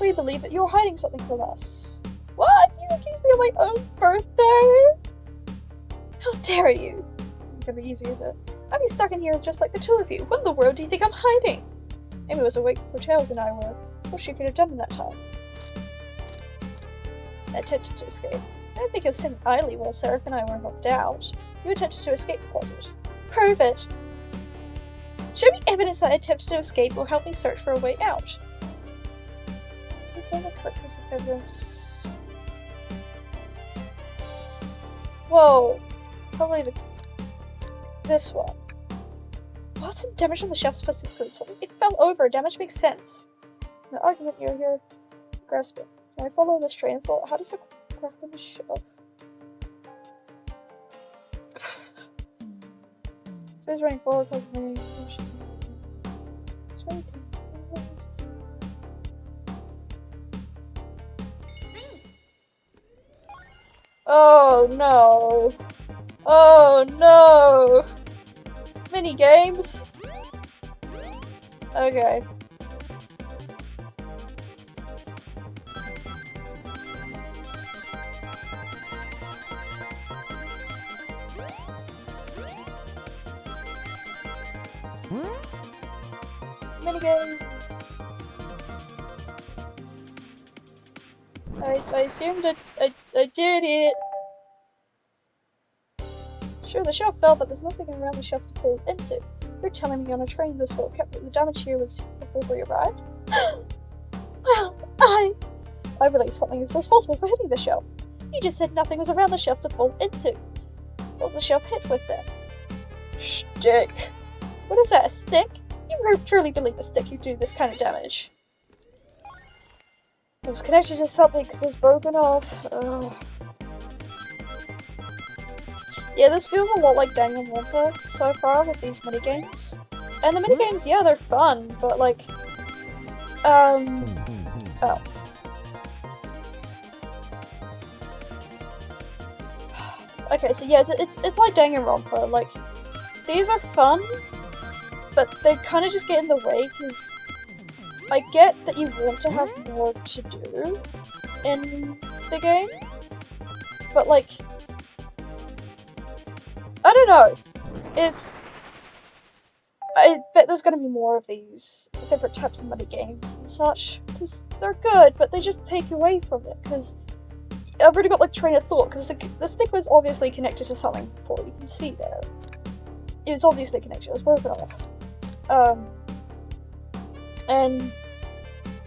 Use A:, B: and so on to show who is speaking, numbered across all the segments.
A: We believe that you're hiding something from us. What? You accuse me of my own birthday? How dare you? It's gonna be easy, is it? I'd be stuck in here just like the two of you. What in the world do you think I'm hiding? Amy was awake before Tails and I were. What she could have done in that time? I attempted to escape. I don't think you're sitting idly while Seraph and I were knocked out. You attempted to escape the closet. Prove it. Show me evidence that I attempted to escape or help me search for a way out. I found the correct piece of evidence. Whoa. Probably this one. What's the damage on the shelf supposed to prove? Something it fell over. Damage makes sense. The argument you're here grasping. Can I follow this train of thought? How does it crack on the shelf? So he's running forward like me. Oh no! Oh no! Mini games? Okay. Minigame. I assumed I did it. Sure, the shelf fell, but there's nothing around the shelf to fall into. You're telling me on a train this whole kept the damage here was before we arrived? Well, I believe something is responsible for hitting the shelf. You just said nothing was around the shelf to fall into. What was the shelf hit with then? Stick. What is that, a stick? You truly believe a stick you do this kind of damage? It was connected to something because it's broken off. Ugh. Yeah, this feels a lot like Danganronpa so far with these minigames. And the minigames, yeah, they're fun, but like, oh. Okay, so yeah, it's like Danganronpa, like, these are fun, but they kind of just get in the way, because I get that you want to have more to do in the game, but like, I don't know, I bet there's gonna be more of these different types of minigames and such, because they're good, but they just take away from it, because I've already got like train of thought, because the stick was obviously connected to something before, you can see there. It was obviously connected, it was broken off. And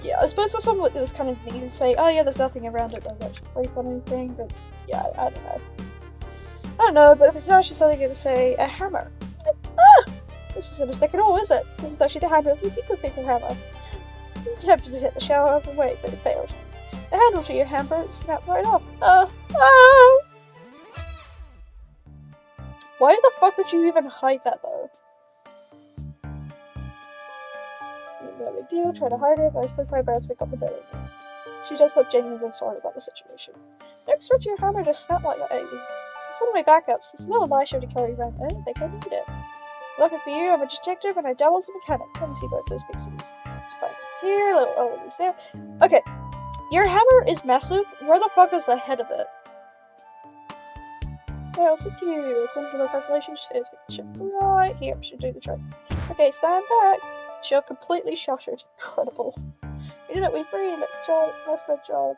A: yeah, I suppose that's what it was kind of neat to say, oh yeah, there's nothing around it that would break on anything, but yeah, I don't know. I don't know, but if it's actually something to say, a hammer. Ah! This isn't a stick at all, is it? This is actually the handle of your paper hammer. You attempted to hit the shell out of the way, but it failed. The handle to your hammer snapped right off. Why the fuck would you even hide that, though? No big deal, try to hide it, but I suppose my brows pick up the better. She does look genuinely sorry about the situation. Don't expect your hammer to snap like that, Amy. It's one of my backups. It's no Elisha to carry around. I don't think I need it. Lucky for you, I'm a detective and I dabble as a mechanic. Let me see both those pieces. It's here, little olives there. Okay. Your hammer is massive. Where the fuck is the head of it? Yeah, so cute. According to my calculations, it's right here. Should do the trick. Okay, stand back. Shell completely shattered. Incredible. We did it, we free. Let's try. Let's go job.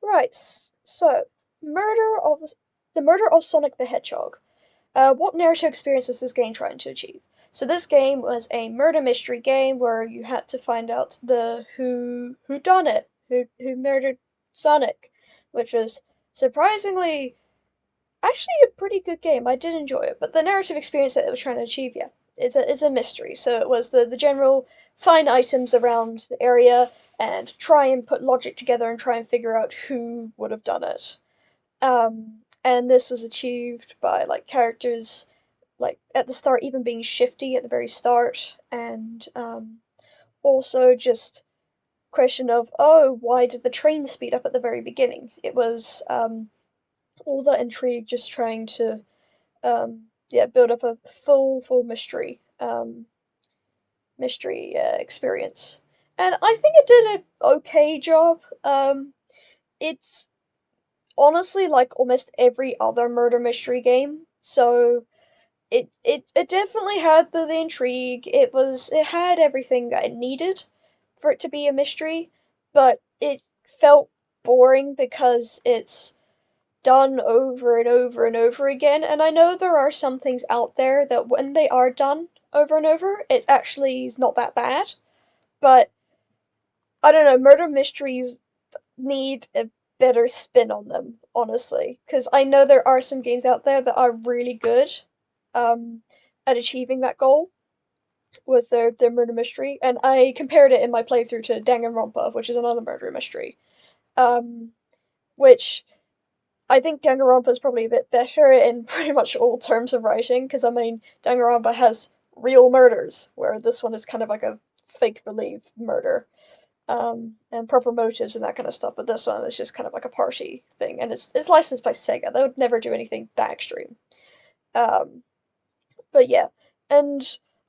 A: Right. So, the murder of Sonic the Hedgehog. What narrative experience is this game trying to achieve? So this game was a murder mystery game where you had to find out who done it, who murdered Sonic, which was surprisingly actually a pretty good game. I did enjoy it, but the narrative experience that it was trying to achieve, yeah, it's a mystery. So it was the general find items around the area and try and put logic together and try and figure out who would have done it. And this was achieved by like characters like at the start even being shifty at the very start, and also just question of, oh, why did the train speed up at the very beginning? It was all that intrigue, just trying to yeah, build up a full mystery um, mystery experience, and I think it did an okay job. It's honestly like almost every other murder mystery game, so it definitely had the intrigue. It had everything that it needed for it to be a mystery, but it felt boring because it's done over and over and over again. And I know there are some things out there that when they are done over and over, it actually is not that bad. But I don't know, murder mysteries need a better spin on them, honestly. Because I know there are some games out there that are really good um, at achieving that goal with their murder mystery. And I compared it in my playthrough to Danganronpa, which is another murder mystery. Um, which I think Danganronpa is probably a bit better in pretty much all terms of writing, because I mean, Danganronpa has real murders, where this one is kind of like a fake believe murder, and proper motives and that kind of stuff. But this one is just kind of like a party thing, and it's licensed by Sega. They would never do anything that extreme. Um, but yeah, and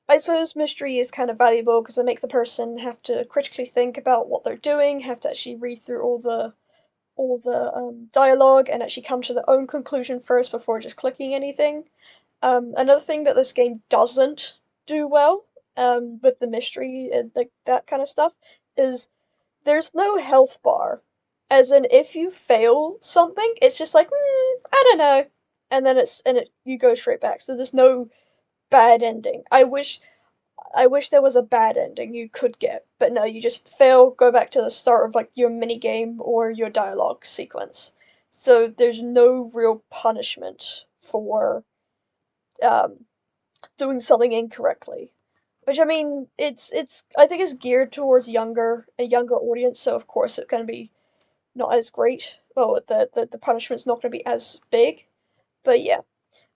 A: I suppose mystery is kind of valuable because it makes the person have to critically think about what they're doing, have to actually read through all the dialogue and actually come to their own conclusion first before just clicking anything. Another thing that this game doesn't do well, with the mystery and like that kind of stuff, is there's no health bar. As in, if you fail something, it's just like, I don't know, and then you go straight back. So there's no bad ending. I wish there was a bad ending you could get, but no, you just fail, go back to the start of like your mini game or your dialogue sequence. So there's no real punishment for um, doing something incorrectly. Which I mean, it's I think it's geared towards a younger audience, so of course it's gonna be not as great. Well, the punishment's not gonna be as big. But yeah.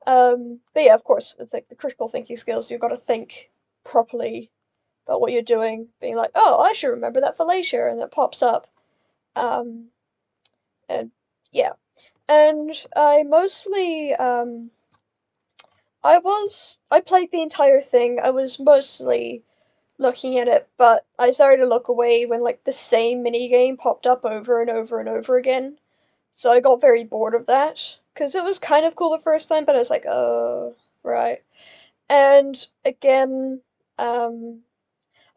A: But yeah, of course, it's like the critical thinking skills, you've gotta think properly about what you're doing, being like, oh, I should remember that fellatio, and that pops up. Um, and yeah, and I played the entire thing. I was mostly looking at it, but I started to look away when like the same mini game popped up over and over and over again. So I got very bored of that because it was kind of cool the first time, but I was like, oh, right. And again, um,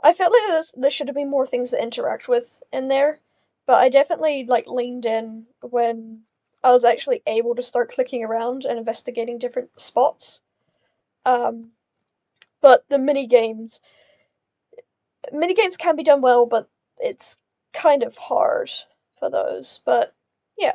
A: I felt like there should have been more things to interact with in there, but I definitely like leaned in when I was actually able to start clicking around and investigating different spots. Um, but the mini games can be done well, but it's kind of hard for those. But yeah.